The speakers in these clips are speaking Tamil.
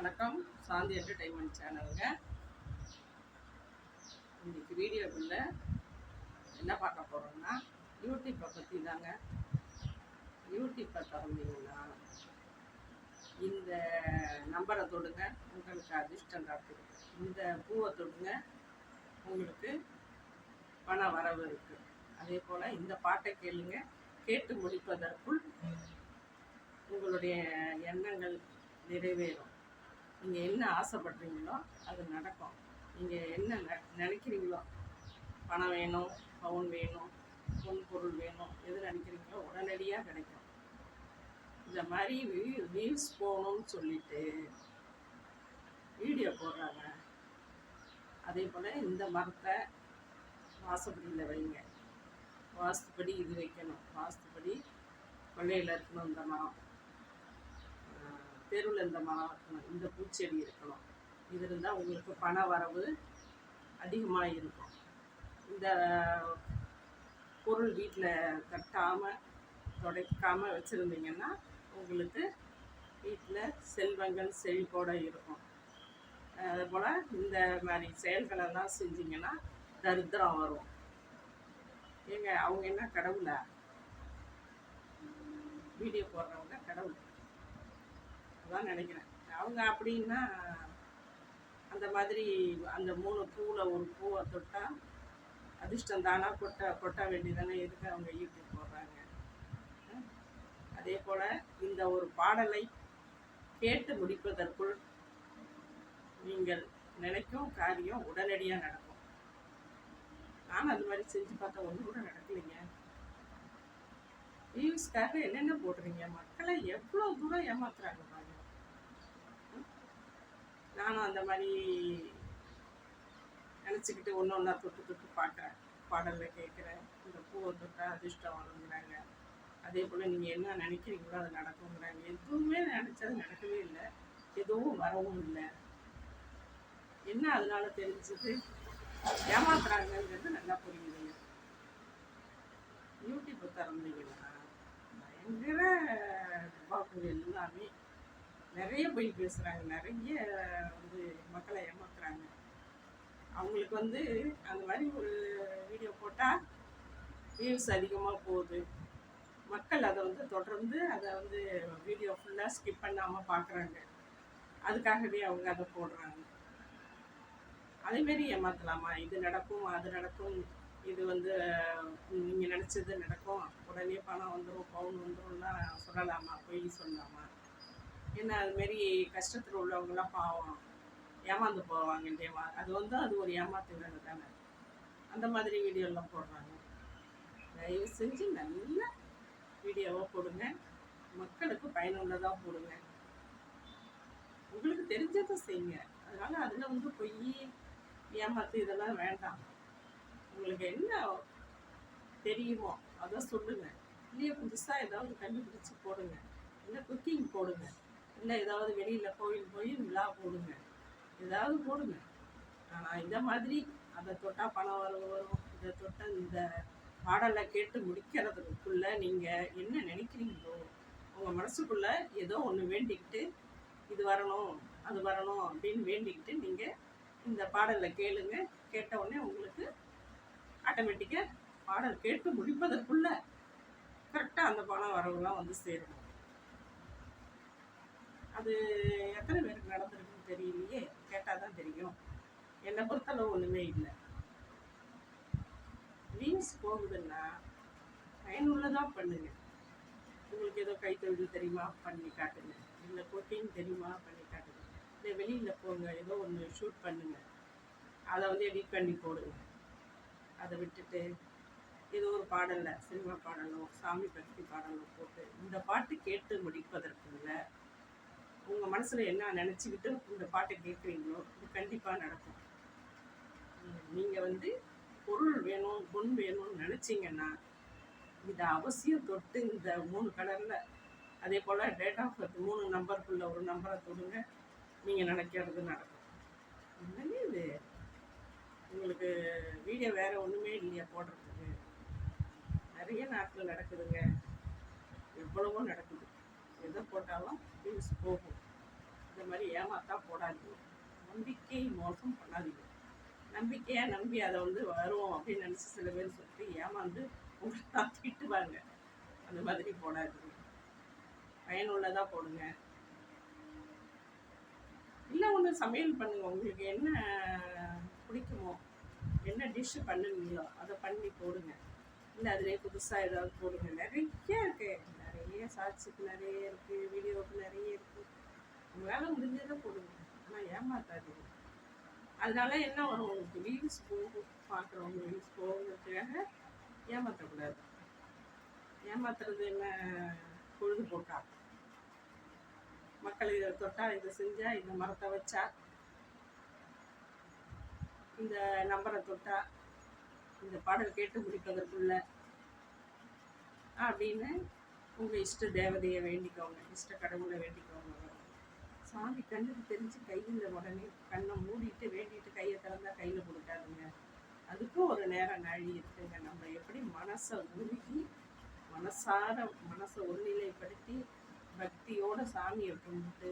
வணக்கம். சாந்தி என்டர்டைன்மெண்ட் சேனலுங்க. இன்னைக்கு வீடியோக்குள்ள என்ன பார்க்க போகிறோம்னா யூடியூப்பை பற்றி தாங்க. யூடியூப்பை திறந்தீங்கன்னா இந்த நம்பரை தொடுங்க, உங்களுக்கு அதிர்ஷ்டம் காட்டுது. இந்த பூவை தொடுங்க, உங்களுக்கு பண வரவு இருக்குது. அதே போல் இந்த பாட்டை கேளுங்க, கேட்டு முடிப்பதற்குள் உங்களுடைய எண்ணங்கள் நிறைவேறும். நீங்கள் என்ன ஆசைப்படுறீங்களோ அது நடக்கும். நீங்கள் என்ன நினைக்கிறீங்களோ, பணம் வேணும், பவுன் வேணும், பொன் பொருள் வேணும், எது நினைக்கிறீங்களோ உடனடியாக கிடைக்கும். இந்த மாதிரி வியூஸ் போகணும்னு சொல்லிட்டு வீடியோ போடுறாங்க. அதே போல் இந்த மரத்தை வாசப்படியில் வைங்க, வாஸ்துப்படி இது வைக்கணும், வாஸ்துப்படி கொள்ளையில் இருக்கணும், இந்த மரம் தெருவில் இந்த மரம் இருக்கணும், இந்த பூச்செடி இருக்கணும். இது இருந்தால் உங்களுக்கு பண வரவு அதிகமாக இருக்கும். இந்த பொருள் வீட்டில் கட்டாமல் துடைக்காமல் வச்சுருந்தீங்கன்னா உங்களுக்கு வீட்டில் செல்வங்கள் செழிப்போடு இருக்கும். அதுபோல் இந்த மாதிரி செயல்களெல்லாம் செஞ்சிங்கன்னா தரித்திரம் வரும். ஏங்க அவங்க என்ன கடவுளா? வீடியோ போடுறவங்க கடவுள் அதான் நினைக்கிறேன். அவங்க அப்படின்னா அந்த மாதிரி அந்த 3 பூவில் ஒரு பூவை தொட்டால் அதிர்ஷ்டம் தானா கொட்ட வேண்டியதானே. எதுக்கு அவங்க யூடியூப் போடுறாங்க? அதே போல் இந்த ஒரு பாடலை கேட்டு முடிப்பதற்குள் நீங்கள் நினைக்கும் காரியம் உடனடியாக நடக்கும். நானும் அது மாதிரி செஞ்சு பார்த்தா ஒன்று கூட நடக்கலைங்க. வியூஸ்க்காக என்னென்ன போடுறீங்க? மக்களை எவ்வளோ தூரம் ஏமாத்துறாங்க பாருங்க. நானும் அந்த மாதிரி நினச்சிக்கிட்டு ஒன்று ஒன்றா தொட்டு பார்க்குறேன், பாடலில் கேட்குறேன். இந்த பூவை தொட்டால் அதிர்ஷ்டம் வருங்கிறாங்க. அதே போல் நீங்கள் என்ன நினைக்கிறீங்களோ அது நடக்குங்கிறாங்க. எதுவுமே நினச்சது நடக்கவே இல்லை, எதுவும் வரவும் இல்லை. என்ன அதனால தெரிஞ்சது? ஏமாத்துறாங்கிறது நல்லா புரியுதுங்க. யூடியூப்பை திறந்தீங்கன்னா பயங்கர பாக்குது. எல்லாமே நிறைய போய் பேசுகிறாங்க, நிறைய மக்களை ஏமாத்துறாங்க. அவங்களுக்கு அந்த மாதிரி ஒரு வீடியோ போட்டால் வியூஸ் அதிகமாக போகுது. மக்கள் அதை தொடர்ந்து அதை வீடியோ ஃபுல்லாக ஸ்கிப் பண்ணாமல் பார்க்குறாங்க. அதுக்காகவே அவங்க அதை போடுறாங்க. அதேமாரி ஏமாற்றலாமா? இது நடக்கும், அது நடக்கும், இது நீங்கள் நினச்சது நடக்கும், உடனே பணம் வந்துடும், பவுன் வந்துடும்லாம் சொல்லலாமா? பொய் சொல்லலாமா? ஏன்னா அதுமாரி கஷ்டத்தில் உள்ளவங்களாம் பாவம் ஏமாந்து போவாங்க இல்லையா? அது ஒரு ஏமாத்து வேலை தானே. அந்த மாதிரி வீடியோலாம் போடுறாங்க. தயவு செஞ்சு நல்ல வீடியோவாக போடுங்க, மக்களுக்கு பயனுள்ளதாக போடுங்க. உங்களுக்கு தெரிஞ்சதை செய்யுங்க. அதனால் அதில் பொய் ஏமாத்து இதெல்லாம் வேண்டாம். உங்களுக்கு என்ன தெரியுமோ அதை சொல்லுங்கள். இல்லையே புதுசாக ஏதாவது கண்டுபிடிச்சி போடுங்க, இல்லை குக்கிங் போடுங்க, இல்லை ஏதாவது வெளியில் கோயில் போய் விழா போடுங்க, ஏதாவது போடுங்க. ஆனால் இந்த மாதிரி அதை தொட்டால் பணம் வரும், இதை தொட்டால் இந்த பாடலை கேட்டு முடிக்கிறதுக்குள்ளே நீங்கள் என்ன நினைக்கிறீங்களோ, உங்கள் மனசுக்குள்ளே ஏதோ ஒன்று வேண்டிக்கிட்டு இது வரணும் அது வரணும் அப்படின்னு வேண்டிக்கிட்டு நீங்கள் இந்த பாடலில் கேளுங்க. கேட்ட உடனே உங்களுக்கு ஆட்டோமேட்டிக்காக பாடல் கேட்டு முடிப்பதற்குள்ளே கரெக்டாக அந்த பணம் வரவுலாம் சேரும். அது எத்தனை பேருக்கு நடந்திருக்குன்னு தெரியலையே, கேட்டால் தான் தெரியும். என்னை பொறுத்தளவு ஒன்றுமே இல்லை. வியூஸ் போகுதுன்னா பயனுள்ளதாக பண்ணுங்க. உங்களுக்கு ஏதோ கைத்தொழில் தெரியுமா, பண்ணி காட்டுங்க. இல்லை குக்கிங் தெரியுமா, பண்ணி காட்டுங்க. இல்லை வெளியில் போங்க, ஏதோ ஒன்று ஷூட் பண்ணுங்க, அதை எடிட் பண்ணி போடுங்க. அதை விட்டுட்டு ஏதோ ஒரு பாடலில் சினிமா பாடலோ சாமி பக்தி பாடலோ போட்டு இந்த பாட்டு கேட்டு முடிப்பதற்குள்ள உங்கள் மனசில் என்ன நினச்சிக்கிட்டு இந்த பாட்டை கேட்குறீங்களோ இது கண்டிப்பாக நடக்கும். நீங்கள் பொருள் வேணும், பொன் வேணும்னு நினச்சிங்கன்னா இதை அவசியம் தொட்டு இந்த 3 கலரில், அதே போல் டேட் ஆஃப் பர்த் 3 நம்பருக்குள்ள ஒரு நம்பரை தொடுங்க. நீங்கள் நினைக்கிறது நடக்கும். என்னங்க இது? உங்களுக்கு வீடியோ வேறு ஒன்றுமே இல்லையா போடுறதுக்கு? நிறைய நாட்டில் நடக்குதுங்க, எவ்வளவோ நடக்குது. எதை போட்டாலும் வியூஸ் போகும். இந்த மாதிரி ஏமாத்தா போடாதீங்க. நம்பிக்கை மோசம் பண்ணாதீங்க. நம்பிக்கையாக நம்பி அதை வந்து வரும் அப்படின்னு நினச்சி சில பேர் சொல்லிட்டு ஏமாந்து உங்களை திட்டுவாங்க. அந்த மாதிரி போடாதீங்க. பயனுள்ளதாக போடுங்க. இல்லை ஒன்று சமையல் பண்ணுங்க. உங்களுக்கு என்ன பிடிக்குமோ, என்ன டிஷ்ஷு பண்ணுவீங்களோ அதை பண்ணி போடுங்க. இல்லை அதிலே புதுசாக ஏதாவது போடுங்க. நிறைய இருக்குது, நிறைய ஷார்ட்ஸுக்கு நிறைய இருக்குது, வீடியோவுக்கு நிறைய இருக்குது. உங்களால் முடிஞ்சதை போடுங்க. ஆனால் ஏமாத்தாதீங்க. அதனால என்ன வரும், உங்களுக்கு வியூஸ் போகும், பார்க்குறவங்க வியூஸ் போகுங்கிறதுக்காக ஏமாற்றக்கூடாது. ஏமாத்துறது என்ன பொழுதுபோக்கா? மக்கள் இதை தொட்டா, இதை செஞ்சா, இந்த மரத்தை வச்சா, இந்த நம்பரை தொட்டா, இந்த பாடல் கேட்டு முடிப்பதற்குள்ள அப்படின்னு உங்கள் இஷ்ட தேவதையை வேண்டிக்கோங்க, இஷ்ட கடவுளை வேண்டிக்கோங்க. சாமி கண்ணுக்கு தெரிஞ்சு கையில் உடனே கண்ணை மூடிட்டு வேண்டிட்டு கையை திறந்தா கையில் கொடுக்காதுங்க. அதுக்கும் ஒரு நேரம் நாழி இருக்குங்க. நம்ம எப்படி மனசை உருகி மனசை ஒருநிலைப்படுத்தி பக்தியோட சாமியை கும்பிட்டு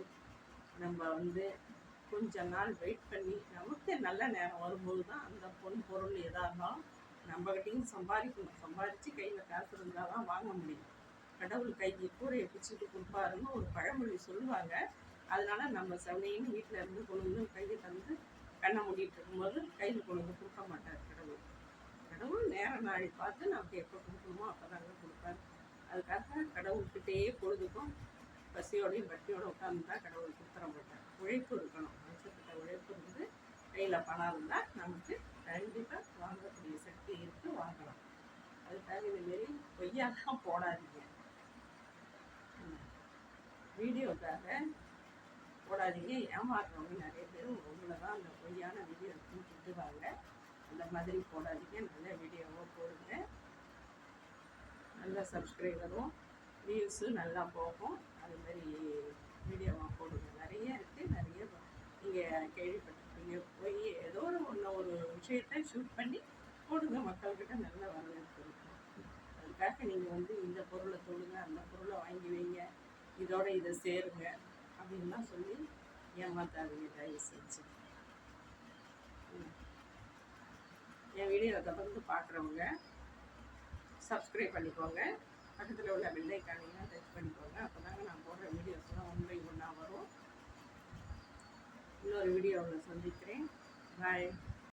நம்ம வந்து கொஞ்ச நாள் வெயிட் பண்ணி நமக்கு நல்ல நேரம் வரும்போது தான் அந்த பொருள் எதாக இருந்தாலும் நம்மகிட்டையும் சம்பாதிச்சு கையில் காசு இருந்தால் தான் வாங்க முடியும். கடவுள் கையை கூரையை பிடிச்சிட்டு கொடுப்பாருன்னு ஒரு பழமொழி சொல்லுவாங்க. அதனால நம்ம செவனையின்னு வீட்டில் இருந்து கொண்டு வந்து கையை தந்து கண்ணை மூடிட்டு இருக்கும்போது கையில் கொண்டு வந்து கொடுக்க மாட்டார் கடவுள் நேரம் நாளை பார்த்து நமக்கு எப்போ கொடுக்கணுமோ அப்போ தாங்க கொடுப்பாரு. அதுக்காக கடவுள்கிட்டயே பொழுதுக்கும் பசியோடையும் பட்டியோட உட்காந்துருந்தா கடவுள் கொடுத்துட மாட்டார். உழைப்பு இருக்கணும். மனுஷக்கிட்ட உழைப்பு இருந்து கையில் பணம் இருந்தால் நமக்கு கண்டிப்பாக வாங்கக்கூடிய சக்தி இருக்குது, வாங்கலாம். அதுக்காக இதுமாரி பொய்யாதான் போடாதீங்க. வீடியோக்காக போடாதீங்க. ஏமாறுறவங்க நிறைய பேர் உங்களை தான் அந்த பொய்யான வீடியோ எடுத்துன்னு திட்டுவாங்க. அந்த மாதிரி போடாதீங்க. நல்ல வீடியோவாக போடுங்க. நல்ல சப்ஸ்கிரைபரும் வியூஸும் நல்லா போகும். அதுமாரி வீடியோவாக போடுங்க. நிறைய இருக்குது, நிறைய நீங்கள் கேள்விப்பட்டிருப்பீங்க. போய் ஏதோ ஒரு விஷயத்தை ஷூட் பண்ணி போடுங்க. மக்கள்கிட்ட நல்ல வரவேற்பு இருக்கும். அதுக்காக நீங்கள் வந்து இந்த பொருளை தொடுங்க, அந்த பொருளை வாங்கி வைங்க, இதோட இதை சேருங்க அப்படின்லாம் சொல்லி ஏமாத்தாதீங்க தயவு செஞ்சு. என் வீடியோவை தொடர்ந்து பார்க்குறவங்க சப்ஸ்கிரைப் பண்ணிக்கோங்க. பக்கத்தில் உள்ள பெல் ஐக்கானையும் டச் பண்ணிக்கோங்க. அப்போ தாங்க நான் போடுற வீடியோஸ்லாம் ஒன்றை ஒன்றா வரும். இன்னொரு வீடியோவில் சந்திக்கிறேன். பாய்.